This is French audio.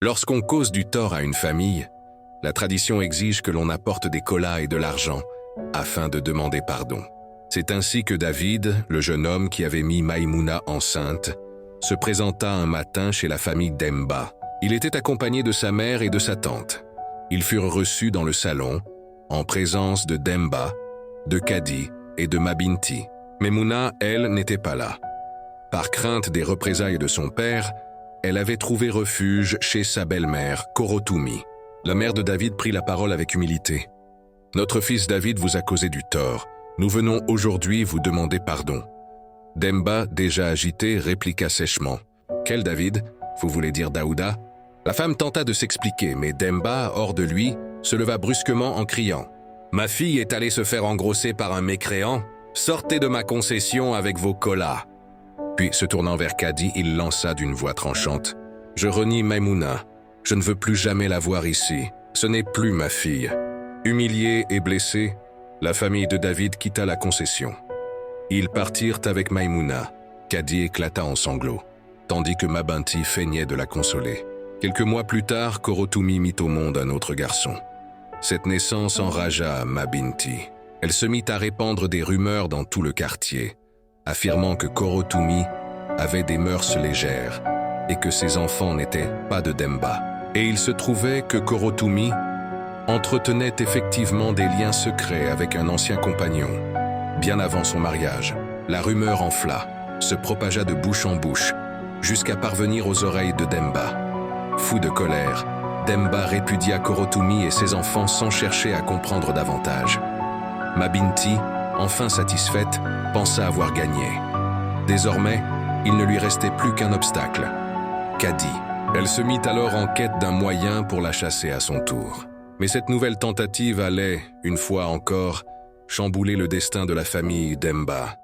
Lorsqu'on cause du tort à une famille, la tradition exige que l'on apporte des kolas et de l'argent afin de demander pardon. C'est ainsi que David, le jeune homme qui avait mis Maïmouna enceinte, se présenta un matin chez la famille Demba. Il était accompagné de sa mère et de sa tante. Ils furent reçus dans le salon, en présence de Demba, de Kadi et de Mabinti. Maïmouna, elle, n'était pas là. Par crainte des représailles de son père, elle avait trouvé refuge chez sa belle-mère, Korotoumi. La mère de David prit la parole avec humilité. « Notre fils David vous a causé du tort. Nous venons aujourd'hui vous demander pardon. » Demba, déjà agité, répliqua sèchement. « Quel David? Vous voulez dire Daouda ?» La femme tenta de s'expliquer, mais Demba, hors de lui, se leva brusquement en criant. « Ma fille est allée se faire engrosser par un mécréant. Sortez de ma concession avec vos kolas. » Puis, se tournant vers Kadi, il lança d'une voix tranchante. « Je renie Maïmouna. Je ne veux plus jamais la voir ici. Ce n'est plus ma fille. » Humiliée et blessée, la famille de David quitta la concession. Ils partirent avec Maïmouna. Kadi éclata en sanglots, tandis que Mabinti feignait de la consoler. Quelques mois plus tard, Korotoumi mit au monde un autre garçon. Cette naissance enragea Mabinti. Elle se mit à répandre des rumeurs dans tout le quartier, affirmant que Korotoumi avait des mœurs légères et que ses enfants n'étaient pas de Demba. Et il se trouvait que Korotoumi entretenait effectivement des liens secrets avec un ancien compagnon. Bien avant son mariage, la rumeur enfla, se propagea de bouche en bouche, jusqu'à parvenir aux oreilles de Demba. Fou de colère, Demba répudia Korotoumi et ses enfants sans chercher à comprendre davantage. Mabinti, enfin satisfaite, pensa avoir gagné. Désormais, il ne lui restait plus qu'un obstacle. Kadi. Elle se mit alors en quête d'un moyen pour la chasser à son tour. Mais cette nouvelle tentative allait, une fois encore, chambouler le destin de la famille Demba.